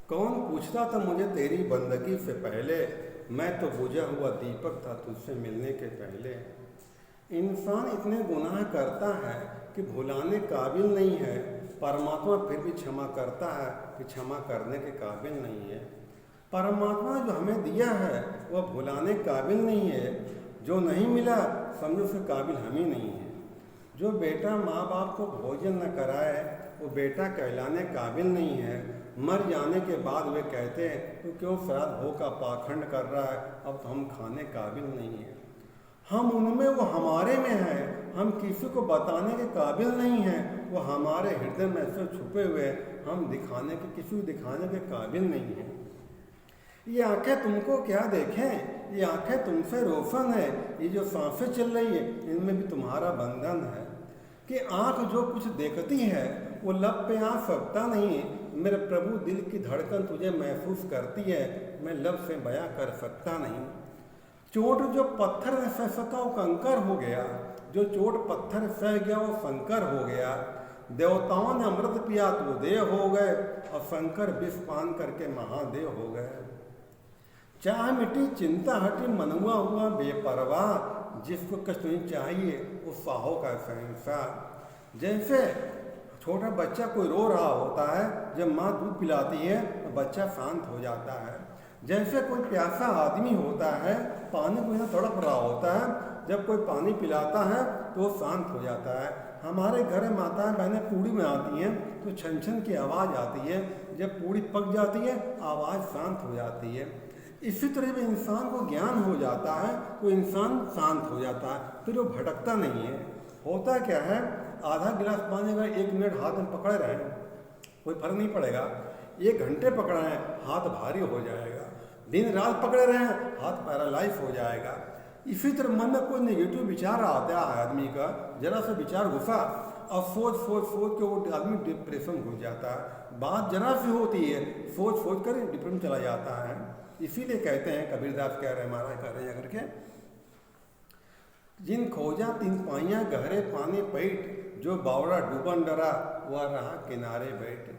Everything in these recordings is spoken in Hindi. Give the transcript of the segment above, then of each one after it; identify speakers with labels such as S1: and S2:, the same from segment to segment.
S1: कौन पूछता था मुझे तेरी बंदगी से पहले, मैं तो बुझा हुआ दीपक था तुझसे मिलने के पहले। इंसान इतने गुनाह करता है कि भुलाने काबिल नहीं है, परमात्मा फिर भी क्षमा करता है कि क्षमा करने के काबिल नहीं है। परमात्मा जो हमें दिया है वह भुलाने काबिल नहीं है, जो नहीं मिला समझो उसके काबिल हम ही नहीं है। जो बेटा माँ बाप को भोजन न कराए वो बेटा कहलाने काबिल नहीं है। मर जाने के बाद वे कहते हैं तो क्यों श्राद्ध भोग का पाखंड कर रहा है, अब तो हम खाने काबिल नहीं है। हम उनमें वो हमारे में है, हम किसी को बताने के काबिल नहीं हैं, वो हमारे हृदय में से छुपे हुए, हम दिखाने के किसी को दिखाने के काबिल नहीं हैं। ये आंखें तुमको क्या देखें, ये आंखें तुमसे रोशन है, ये जो सांसें चल रही है इनमें भी तुम्हारा बंधन है। कि आंख जो कुछ देखती है वो लब पे आ सकता नहीं, मेरे प्रभु दिल की धड़कन तुझे महसूस करती है, मैं लब से बयां कर सकता नहीं। चोट जो पत्थर ने सह सका वो कंकर हो गया, जो चोट पत्थर सह गया वो शंकर हो गया। देवताओं ने अमृत पिया तो देव हो गए, और शंकर विष पान करके महादेव हो गए। चाह मिटी चिंता हटी मनवा हुआ बेपरवाह, जिसको कष्ट नहीं चाहिए वो साहो का शहंशाह। जैसे छोटा बच्चा कोई रो रहा होता है, जब माँ दूध पिलाती है तो बच्चा शांत हो जाता है। जैसे कोई प्यासा आदमी होता है, पानी को बिना तड़प रहा होता है, जब कोई पानी पिलाता है तो वो शांत हो जाता है। हमारे घर में माताएं बहनें पूड़ी में आती हैं तो छन छन की आवाज़ आती है, जब पूड़ी पक जाती है आवाज़ शांत हो जाती है। इसी तरह जब इंसान को ज्ञान हो जाता है तो इंसान शांत हो जाता है, फिर वो भटकता नहीं है। होता क्या है, आधा गिलास पानी अगर 1 मिनट हाथ में पकड़े रहें कोई फर्क नहीं पड़ेगा, 1 घंटे पकड़े हैं हाथ भारी हो जाएगा, दिन रात पकड़े रहे हाथ पैरालाइज हो जाएगा। इसी तरह मन में कोई नेगेटिव विचार आता है आदमी का, जरा सा विचार घुसा और सोच सोच सोच के वो आदमी डिप्रेशन घुस जाता है। बात जरा सी होती है सोच सोच कर डिप्रेशन चला जाता है। इसीलिए कहते हैं, कबीरदास कह रहे हैं, महाराज कह रहे हैं करके, जिन खोजा 3 पाइयाँ गहरे पानी पैठ, जो बावड़ा डूबन डरा वह रहा किनारे बैठ।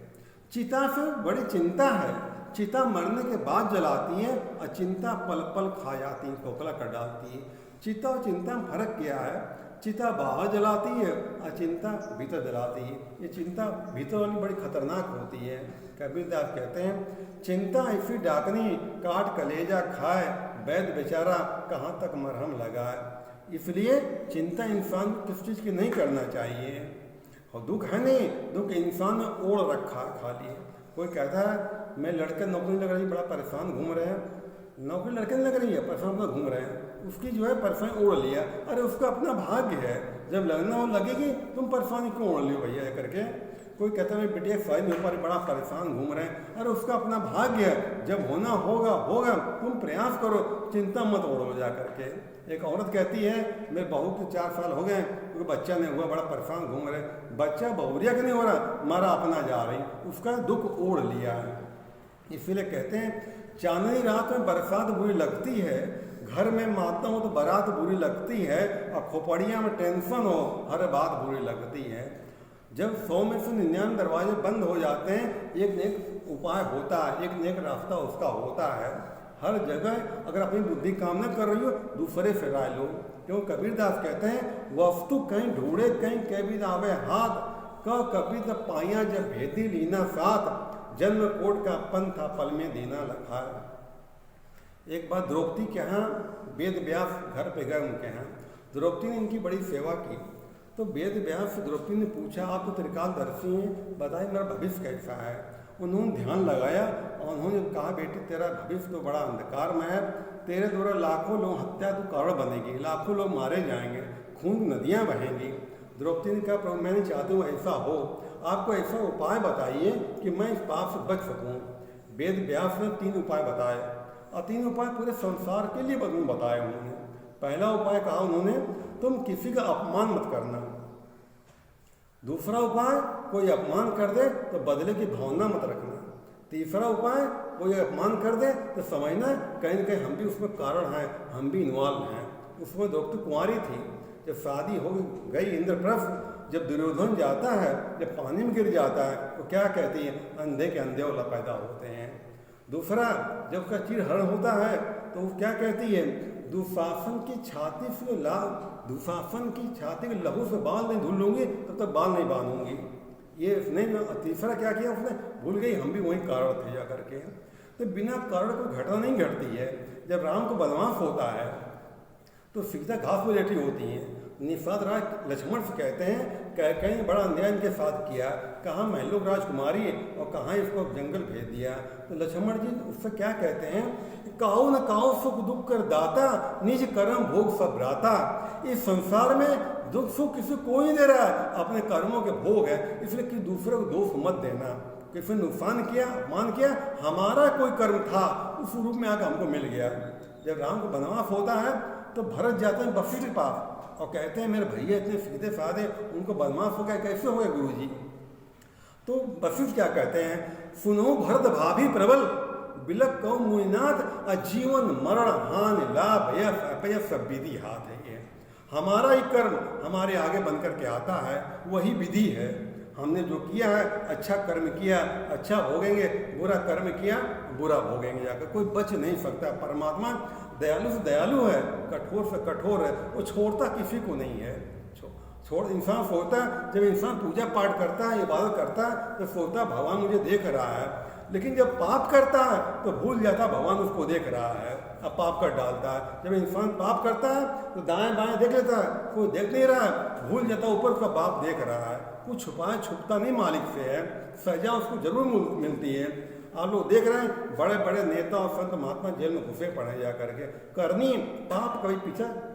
S1: चिता से बड़ी चिंता है, चिता मरने के बाद जलाती है, और चिंता पल पल खा जाती है, खोखला कर डालती है। चिता और चिंता में फर्क क्या है, चिता बाहर जलाती है और चिंता भीतर जलाती है। ये चिंता भीतर वाली बड़ी खतरनाक होती है। कबीरदास कहते हैं, चिंता ऐसी डाकनी काट कलेजा खाए, वैद्य बेचारा कहाँ तक मरहम लगाए। इसलिए चिंता इंसान को किस चीज़ की नहीं करना चाहिए। और दुख है नहीं, दुख इंसान ने ओढ़ रखा खाली। कोई कहता है मैं लड़के नौकरी लग रही बड़ा परेशान घूम रहे हैं, नौकरी लड़के नहीं लग रही है परेशान तो घूम रहे हैं, उसकी जो है परेशानी ओढ़ लिया। अरे उसका अपना भाग्य है, जब लगना हो लगेगी, तुम परेशानी क्यों ओढ़ लियो भैया करके। कोई कहता है बेटिया सही नहीं हो पा रही बड़ा परेशान घूम रहे हैं, अरे उसका अपना भाग्य है, जब होना होगा होगा, तुम प्रयास करो, चिंता मत ओढ़ो जा करके। एक औरत कहती है मेरे बहू के 4 साल हो गए क्योंकि बच्चा नहीं हुआ, बड़ा परेशान घूम रहे। बच्चा बहुरिया का नहीं हो रहा, मारा अपना जा रही, उसका दुख ओढ़ लिया है। इसीलिए कहते हैं चांदनी रात में बरसात बुरी लगती है, घर में मातम हो तो बारात बुरी लगती है, और खोपड़िया में टेंशन हो हर बात बुरी लगती है। जब 100 में से 99 दरवाजे बंद हो जाते हैं, एक न एक उपाय होता है, एक न एक रास्ता उसका होता है। हर जगह अगर अपनी बुद्धि काम न कर रही हो दूसरे से राय लो। क्यों कबीरदास कहते हैं, वस्तु कहीं ढूंढे कहीं कबीर आवे हाथ, कबीर पाइया जब भेदी लीना साथ, जन्म कोट का पंथ पल में देना लखा। एक बार द्रौपदी के यहाँ वेद व्यास घर पे गए, उनके यहाँ द्रौपदी ने इनकी बड़ी सेवा की। तो वेद व्यास से द्रौपदी ने पूछा आप तो त्रिकालदर्शी हैं, बताइए मेरा भविष्य कैसा है। उन्होंने ध्यान लगाया और उन्होंने कहा बेटी तेरा भविष्य तो बड़ा अंधकार में है, तेरे द्वारा लाखों लोग हत्या तो कारण बनेगी, लाखों लोग मारे जाएंगे, खून नदियाँ बहेंगी। द्रौपदी ने कहा प्रभु मैं नहीं चाहती हूँ ऐसा हो, आपको ऐसा उपाय बताइए कि मैं इस पाप से बच सकूँ। वेद व्यास ने 3 उपाय बताए, और 3 उपाय पूरे संसार के लिए बताए उन्होंने। पहला उपाय कहा उन्होंने, तुम किसी का अपमान मत करना। दूसरा उपाय, कोई अपमान कर दे तो बदले की भावना मत रखना। तीसरा उपाय, कोई अपमान कर दे तो समझना कहीं न कहीं हम भी उसमें कारण हैं, हम भी इन्वॉल्व हैं। उसमें द्रौपदी कुंवारी थी, जब शादी हो गई इंद्रप्रस्थ जब दुर्योधन जाता है, जब पानी में गिर जाता है, तो क्या कहती है, अंधे के अंधे वाला पैदा होते हैं। दूसरा, जब उसका चीरहरण होता है तो वो क्या कहती है, दुशासन की छाती से दुशासन की छाती के लहू से बाल नहीं धुल लूंगी तब तक बाल नहीं बांधूंगी। ये उसने तीसरा क्या किया, उसने भूल गई हम भी वही कारण थे जा करके। तो बिना कारण को घटना नहीं घटती है। जब राम को वनवास होता है तो सीता घास पर लेटी होती हैं। निषाद राज लक्ष्मण से कहते हैं कहीं बड़ा अन्याय इनके साथ किया, कहाँ महलों राजकुमारी और कहाँ इसको जंगल भेज दिया। तो लक्ष्मण जी उससे क्या कहते हैं, काऊ न काऊ सुख दुख कर दाता, निज कर्म भोग सब राता। इस संसार में दुख सुख किसी को नहीं दे रहा है, अपने कर्मों के भोग है, इसलिए कि दूसरे को दोष मत देना। किसी ने नुकसान किया, अपमान किया, हमारा कोई कर्म था उस रूप में आकर हमको मिल गया। जब राम को वनवास होता है तो भरत जाते हैं वशिष्ठ के पास और कहते हैं मेरे भैया इतने सीधे साधे, उनको वनवास हो गया, कैसे हो गया गुरु जी। तो वशिष्ठ क्या कहते हैं, सुनो भरत भाभी प्रबल, बिलक कौ मुनिनाथ, अजीवन मरण हानि लाभ यश अपयश सब विधि हाथ है। ये हमारा ही कर्म हमारे आगे बन करके आता है, वही विधि है। हमने जो किया है, अच्छा कर्म किया अच्छा भोगेंगे, बुरा कर्म किया बुरा भोगेंगे जाकर, कोई बच नहीं सकता। परमात्मा दयालु से दयालु है, कठोर से कठोर है, वो छोड़ता किसी को नहीं है। इंसान सोचता है, जब इंसान पूजा पाठ करता है, इबादत करता है, तो सोचता है भगवान मुझे देख रहा है। लेकिन जब पाप करता है तो भूल जाता है भगवान उसको देख रहा है, अब पाप कर डालता है। जब इंसान पाप करता है तो दाएं बाएं देख लेता है, कोई देख नहीं रहा है, भूल जाता है ऊपर उसका बाप देख रहा है। कुछ छुपाए छुपता नहीं मालिक से है, सजा उसको जरूर मिलती है। आप लोग देख रहे हैं बड़े बड़े नेता और संत महात्मा जेल में घुसे पड़े जा करके, करनी पाप कभी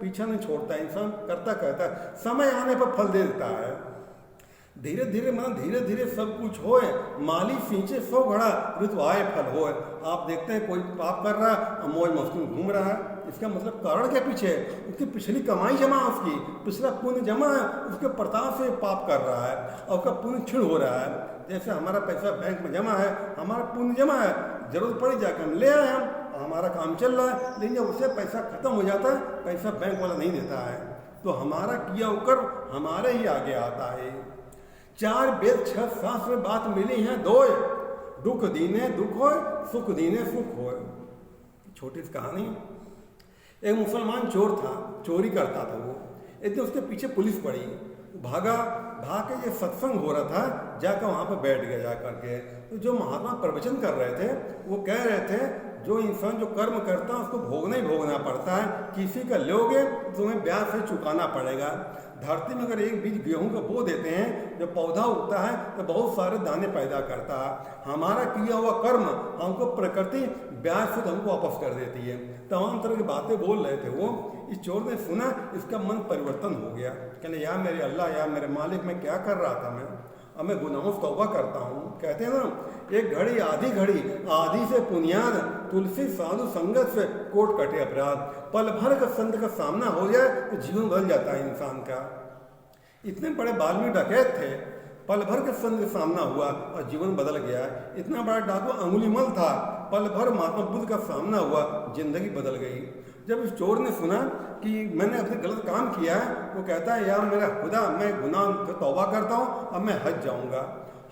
S1: पीछा नहीं छोड़ता, इंसान करता करता समय आने पर फल दे देता है। धीरे धीरे सब कुछ होए, माली सींचे सो घड़ा, ऋतु आए फल होए। आप देखते हैं कोई पाप कर रहा है और मौज मस्ती में घूम रहा है, इसका मतलब कारण के पीछे उसकी पिछली कमाई जमा है, उसकी पिछला पुण्य जमा है, उसके प्रताप से पाप कर रहा है और उसका पुण्य क्षीण हो रहा है। जैसे हमारा पैसा बैंक में जमा है, हमारा पुण्य जमा है, जरूरत पड़ी जाकर हम ले आए, हम हमारा काम चल रहा है। लेकिन जब उससे पैसा खत्म हो जाता है, पैसा बैंक वाला नहीं देता है, तो हमारा किया होकर हमारे ही आगे आता है। चार वेद छह शास्त्र बात मिली है दोय, दुख दीने दुख होए, सुख दीने सुख होए। छोटी सी कहानी, एक मुसलमान चोर था, चोरी करता था वो, इतने उसके पीछे पुलिस पड़ी, भाग के ये सत्संग हो रहा था, जाकर वहाँ पर बैठ गया जा करके। तो जो महात्मा प्रवचन कर रहे थे वो कह रहे थे जो इंसान जो कर्म करता है उसको भोगना ही भोगना पड़ता है, किसी का लोगे तुम्हें ब्याज से चुकाना पड़ेगा। धरती में अगर एक बीज गेहूं का बो देते हैं, जब पौधा उगता है तो बहुत सारे दाने पैदा करता है। हमारा किया हुआ कर्म हमको प्रकृति ब्याज से हमको वापस कर देती है। तमाम तरह की बातें बोल रहे थे वो। इस चोर ने सुना, इसका मन परिवर्तन हो गया, कहने या मेरे अल्लाह या मेरे मालिक, मैं क्या कर रहा था, मैं अब मैं गुनाहों से तौबा करता हूँ। कहते हैं ना, एक घड़ी आधी से पुनियाद, तुलसी साधु संगत से कोट कटे अपराध। पल भर का संत का सामना हो जाए तो जीवन बदल जाता है इंसान का। इतने बड़े वाल्मीकि डकैत थे, पल भर के संत का सामना हुआ और जीवन बदल गया। इतना बड़ा डाकू अंगुलीमल था, पल भर महात्मा बुद्ध का सामना हुआ, जिंदगी बदल गई। जब इस चोर ने सुना कि मैंने अपने गलत काम किया है, वो कहता है यार मेरा खुदा, मैं गुनाह से तौबा करता हूँ, अब मैं हज जाऊँगा।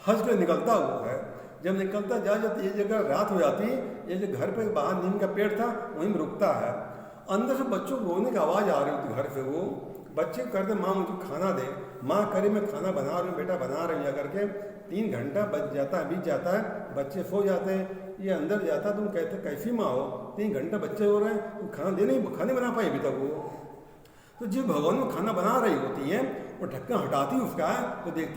S1: हज के निकलता वो है, जब निकलता जाते ये जगह रात हो जाती है, ये जो घर पे बाहर नीम का पेड़ था वहीं रुकता है। अंदर से बच्चों को रोने की आवाज़ आ रही होती घर से। वो बच्चे कहते माँ मुझे खाना दे, माँ करे मैं खाना बना रही हूँ बेटा, बना रही हूँ करके। 3 घंटा बीत जाता है, बच्चे सो जाते हैं, ये अंदर जाता, तुम कहते कैसी माँ हो, 3 घंटा बच्चे हो रहे हैं, तुम खाना बना पाए अभी तक वो। तो जिस भगवान में खाना बना रही होती है वो ढक्कन हटाती उसका, तो देखती